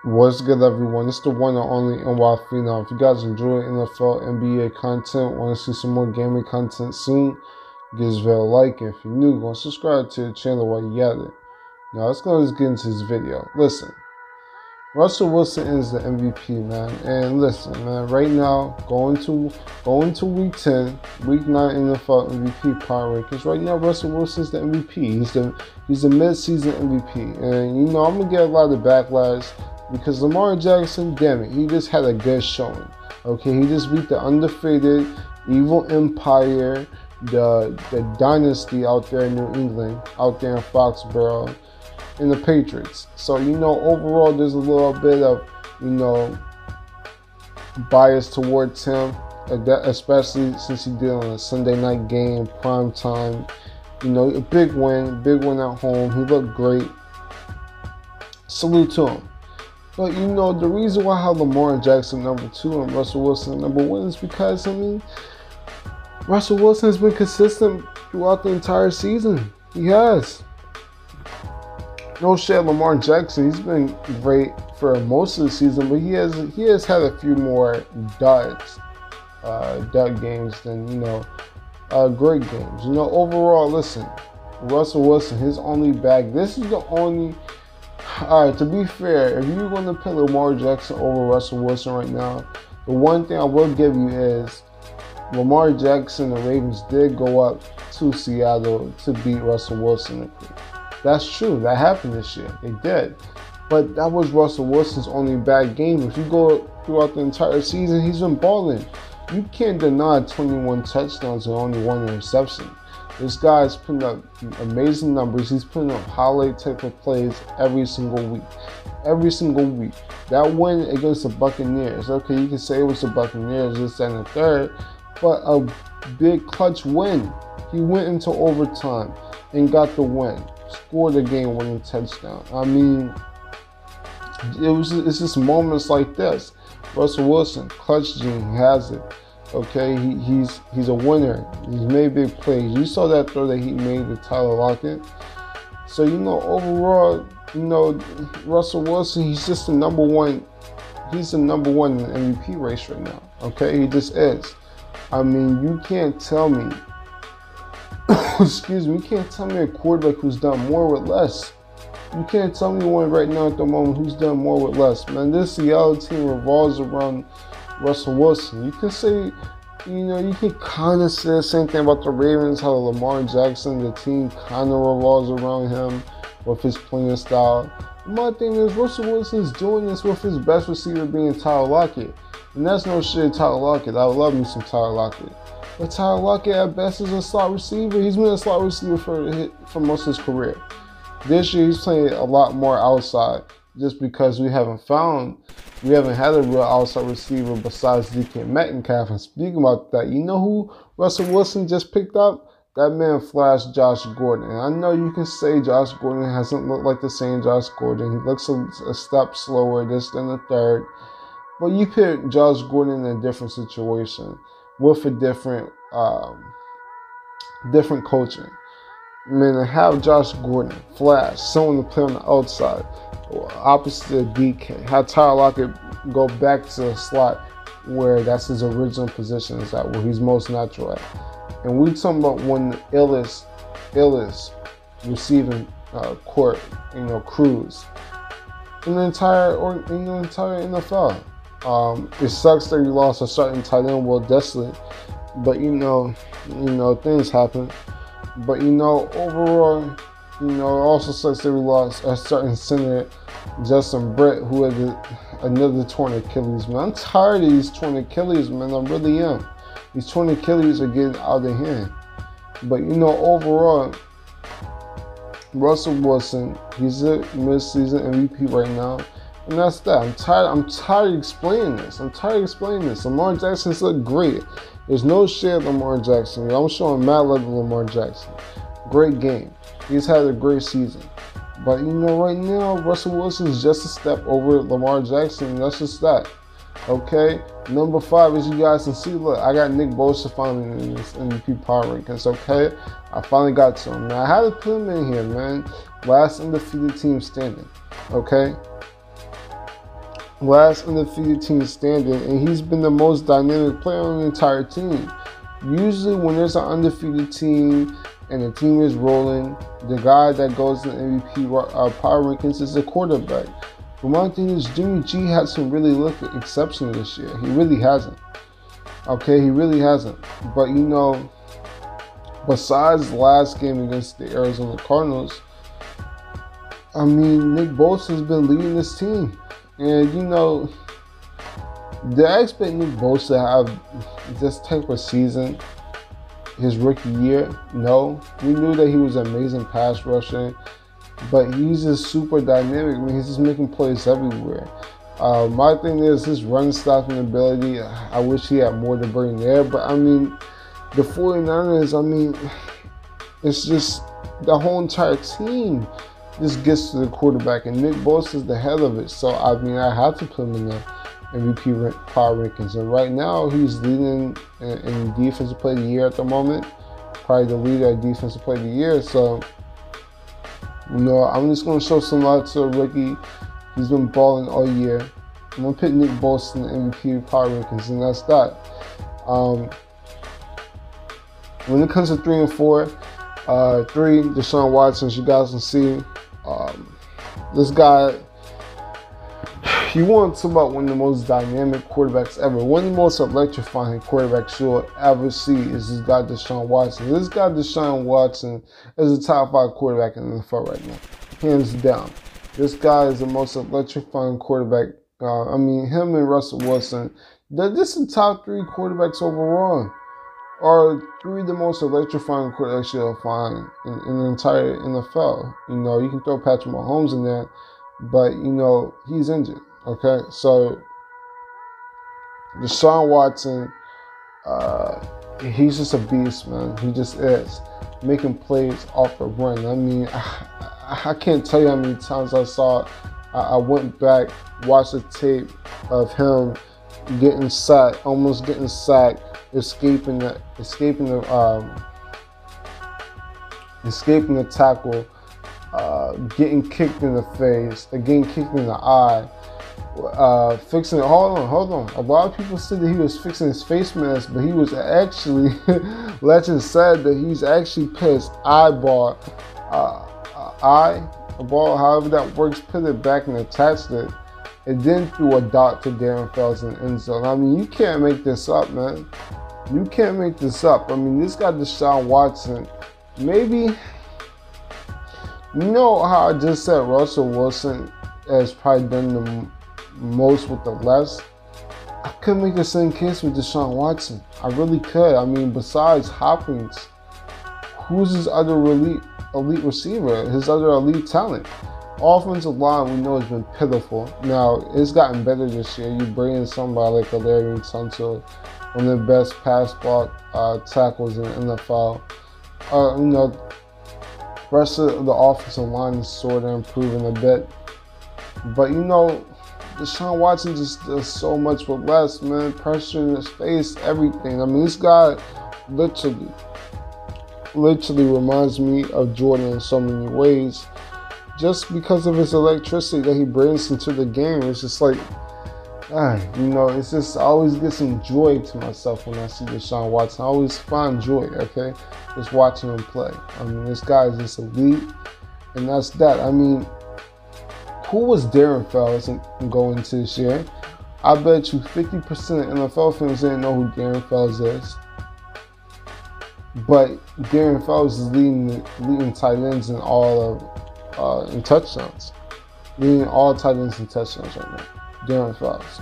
What's good, everyone? It's the one and only NY Phenom. If you guys enjoy NFL, NBA content, want to see some more gaming content soon, give this video a like. And if you're new, go and subscribe to the channel while you at it. Now, let's go and get into this video. Listen, Russell Wilson is the MVP, man. And listen, man, right now, going to week 10, week 9 NFL MVP power rankings. Right now, Russell Wilson's the MVP. He's the mid-season MVP. And you know, I'm gonna get a lot of backlash because Lamar Jackson, damn it, he just had a good showing. Okay, he just beat the undefeated evil empire, the dynasty out there in New England, out there in Foxborough, and the Patriots. So, you know, overall, there's a little bit of, you know, bias towards him, especially since he did on a Sunday night game, prime time. You know, a big win at home. He looked great. Salute to him. But, you know, the reason why I have Lamar Jackson number 2 and Russell Wilson number 1 is because, I mean, Russell Wilson has been consistent throughout the entire season. He has. No shit, Lamar Jackson, he's been great for most of the season, but he has had a few more dud games than, you know, great games. You know, overall, listen, Russell Wilson, his only bag, this is the only, all right, to be fair, if you're going to put Lamar Jackson over Russell Wilson right now, the one thing I will give you is Lamar Jackson, the Ravens did go up to Seattle to beat Russell Wilson. That's true. That happened this year. They did. But that was Russell Wilson's only bad game. If you go throughout the entire season, he's been balling. You can't deny 21 touchdowns and only 1 interception. This guy is putting up amazing numbers. He's putting up highlight type of plays every single week. Every single week. That win against the Buccaneers. Okay, you can say it was the Buccaneers, this and the third, but a big clutch win. He went into overtime and got the win. Scored a game-winning touchdown. I mean, it's just moments like this. Russell Wilson, clutch gene, he has it. Okay, he's a winner. He's made big plays. You saw that throw that he made to Tyler Lockett. So, you know, overall, you know, Russell Wilson, he's just the number one. He's the number one in the MVP race right now. Okay, he just is. I mean, you can't tell me. Excuse me, you can't tell me a quarterback who's done more with less. You can't tell me one right now at the moment who's done more with less. Man, this Seattle team revolves around Russell Wilson. You can say, you know, you can kind of say the same thing about the Ravens, how Lamar Jackson, the team kind of revolves around him with his playing style. My thing is, Russell Wilson's doing this with his best receiver being Tyler Lockett. And that's no shit, Tyler Lockett. I love me some Tyler Lockett. But Tyler Lockett at best is a slot receiver. He's been a slot receiver for most of his career. This year he's playing a lot more outside just because we haven't had a real outside receiver besides DK Metcalf. And speaking about that, you know who Russell Wilson just picked up? That man flashed Josh Gordon. And I know you can say Josh Gordon hasn't looked like the same Josh Gordon. He looks a step slower, this than the third. But you put Josh Gordon in a different situation with a different coaching. I mean, to have Josh Gordon flash, someone to play on the outside, opposite of DK, have Tyler Lockett go back to the slot where that's his original position, is at where he's most natural at. And we talking about one of the illest receiving court, you know, crews in the entire NFL. It sucks that we lost a certain tight end, Will Dissly, but you know, things happen. But you know, overall, you know, it also sucks that we lost a certain center, Justin Britt, who had another torn Achilles. Man, I'm tired of these torn Achilles, man. I really am. These torn Achilles are getting out of hand. But you know, overall, Russell Wilson, he's a mid-season MVP right now. And that's that. I'm tired of explaining this. Lamar Jackson's looked great. There's no shade of Lamar Jackson. I'm showing mad love to Lamar Jackson. Great game. He's had a great season. But you know, right now, Russell Wilson's just a step over Lamar Jackson. And that's just that. Okay? Number 5, as you guys can see, look, I got Nick Bosa finally in this MVP power rankings. Okay? I finally got to him. Now, I had to put him in here, man. Last undefeated team standing. Okay? last undefeated team standing, and he's been the most dynamic player on the entire team. Usually when there's an undefeated team and the team is rolling, the guy that goes in the MVP power rankings is the quarterback. But my thing is, Jimmy G hasn't really looked exceptional this year. He really hasn't. Okay, he really hasn't. But you know, besides the last game against the Arizona Cardinals, I mean, Nick Bosa has been leading this team. And you know, did I expect Nick Bosa to have this type of season his rookie year? No. We knew that he was an amazing pass rusher, but he's just super dynamic. I mean, he's just making plays everywhere. My thing is his run stopping ability. I wish he had more to bring there, but I mean, the 49ers, I mean, it's just the whole entire team just gets to the quarterback, and Nick Bosa is the head of it. So, I mean, I have to put him in the MVP power rankings. And right now, he's leading in defensive play of the year at the moment. Probably the leader of defensive play of the year. So, you know, I'm just going to show some love to a rookie. He's been balling all year. I'm going to pick Nick Bosa in the MVP power rankings, and that's that. When it comes to 3 and 4, 3, Deshaun Watson, as you guys can see, this guy, you want to talk about one of the most dynamic quarterbacks ever. One of the most electrifying quarterbacks you'll ever see is this guy, Deshaun Watson. This guy, Deshaun Watson, is a top 5 quarterback in the NFL right now, hands down. This guy is the most electrifying quarterback. I mean, him and Russell Wilson, they're just the top 3 quarterbacks overall. Are 3 of the most electrifying quarterbacks you'll find in the entire NFL. You know, you can throw Patrick Mahomes in there, but, you know, he's injured. Okay, so Deshaun Watson, he's just a beast, man. He just is. Making plays off the run. I mean, I can't tell you how many times I saw it. I went back, watched the tape of him getting sacked, almost getting sacked, escaping the tackle, getting kicked in the face, getting kicked in the eye, fixing it. Hold on. A lot of people said that he was fixing his face mask, but he was actually, legend said that he's actually put his eyeball, however that works, put it back and attached it, and then threw a dot to Darren Fells in the end zone. I mean, you can't make this up, man. You can't make this up. I mean, this guy, Deshaun Watson, maybe, you know how I just said Russell Wilson has probably done the most with the less? I could make the same case with Deshaun Watson. I really could. I mean, besides Hopkins, who's his other elite receiver, his other elite talent? Offensive line, we know, has been pitiful. Now, it's gotten better this year. You bring in somebody like Larry Tunsil, one of the best pass block tackles in the NFL. You know, rest of the offensive line is sort of improving a bit. But, you know, Deshaun Watson just does so much with less, man. Pressure in his face, everything. I mean, this guy literally reminds me of Jordan in so many ways. Just because of his electricity that he brings into the game. It's just like, you know, it's just, I always get some joy to myself when I see Deshaun Watson. I always find joy, okay, just watching him play. I mean, this guy is just elite, and that's that. I mean, who was Darren Fells going into this year? I bet you 50% of NFL fans didn't know who Darren Fells is. But Darren Fells is leading tight ends in all of in touchdowns. Leading all tight ends in touchdowns right now. Darren Fells.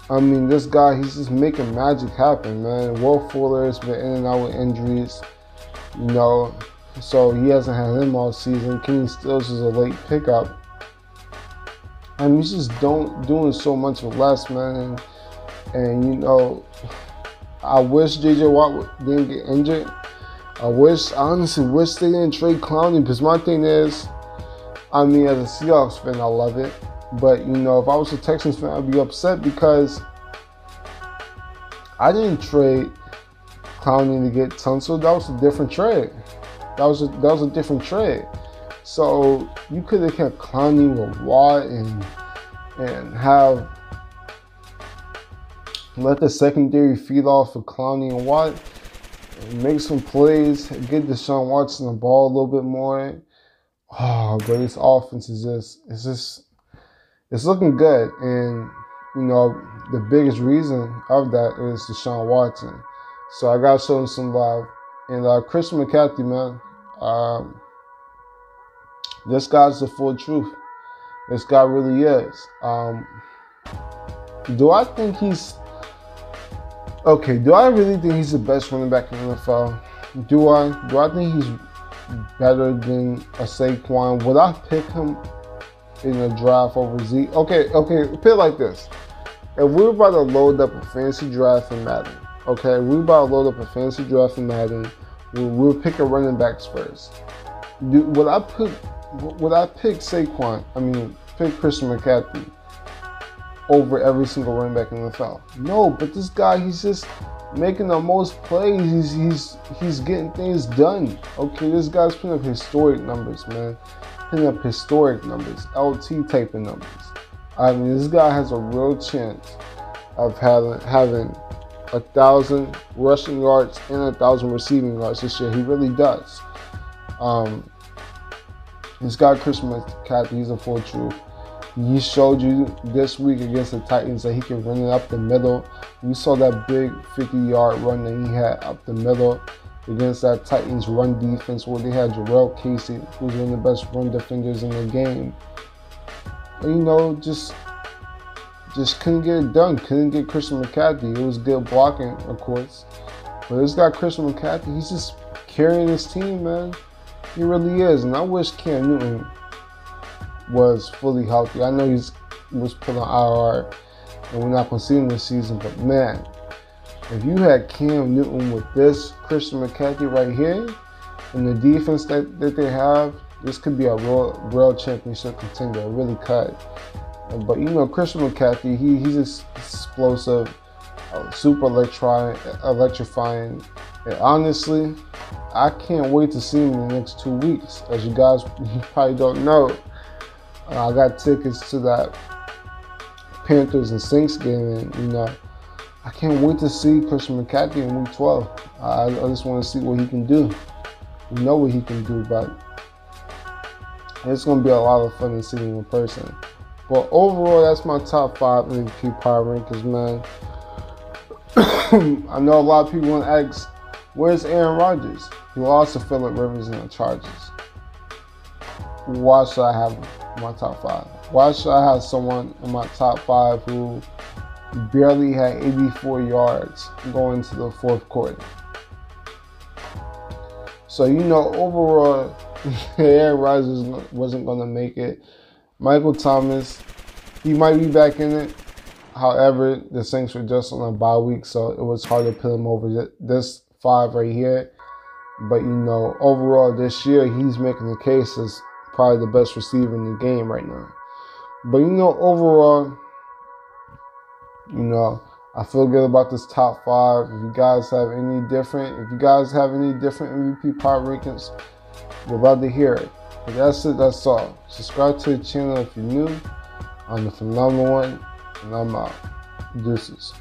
I mean, this guy, he's just making magic happen, man. Will Fuller has been in and out with injuries, you know, so he hasn't had him all season. Kenny Stills is a late pickup. I mean, he's just doing so much with less, man. And you know, I wish J.J. Watt didn't get injured. I honestly wish they didn't trade Clowney, because my thing is, I mean, as a Seahawks fan, I love it. But, you know, if I was a Texans fan, I'd be upset because I didn't trade Clowney to get Tunsil. That was a different trade. That was a different trade. So you could have kept Clowney with Watt and and let the secondary feed off of Clowney and Watt, and make some plays, get Deshaun Watson the ball a little bit more. Oh, but this offense is it's looking good, and you know the biggest reason of that is Deshaun Watson. So I gotta show him some love. And Christian McCaffrey, man, this guy's the full truth. This guy really is. Do I think he's okay? Do I really think he's the best running back in the NFL? Do I think he's better than a Saquon? Would I pick him in a draft over Zeke? Okay, put it like this. If we were about to load up a fantasy draft in Madden, okay, we'll pick a running backs first. Would I pick Saquon? Pick Christian McCaffrey over every single running back in the NFL? No, but this guy, he's just making the most plays. He's getting things done. Okay, this guy's putting up historic numbers, man. LT type of numbers. This guy has a real chance of having 1,000 rushing yards and 1,000 receiving yards this year. He really does. This guy, Christian McCaffrey, he's a full truth. He showed you this week against the Titans that he can run it up the middle. We saw that big 50-yard run that he had up the middle against that Titans run defense where they had Jarrell Casey, who's one of the best run defenders in the game. And, just couldn't get it done. Couldn't get Christian McCaffrey. It was good blocking, of course. But this guy, Christian McCaffrey, he's just carrying his team, man. He really is. And I wish Cam Newton was fully healthy. I know he was put on IR and we're not going to see him this season, but man, if you had Cam Newton with this Christian McCaffrey right here and the defense that they have, this could be a real championship contender. It really could. But Christian McCaffrey, he's explosive, super electrifying. And honestly, I can't wait to see him in the next 2 weeks. As you guys probably don't know, I got tickets to that Panthers and Saints game, and I can't wait to see Christian McCaffrey in Week 12. I just want to see what he can do. We know what he can do, but it's going to be a lot of fun to see him in person. But overall, that's my top 5 MVP power rankings, man. I know a lot of people want to ask, where's Aaron Rodgers? He lost to Phillip Rivers in the Chargers. Why should I have him in my top 5? Why should I have someone in my top 5 who barely had 84 yards going into the fourth quarter? So, overall, Aaron Rodgers wasn't going to make it. Michael Thomas, he might be back in it. However, the Saints were just on a bye week, so it was hard to put him over this 5 right here. But, overall this year, he's making the case as probably the best receiver in the game right now. But, overall, I feel good about this top 5. If you guys have any different MVP power rankings, we'd love to hear it. But that's it, that's all. Subscribe to the channel if you're new. I'm the Phenomenal One, and I'm out. Deuces.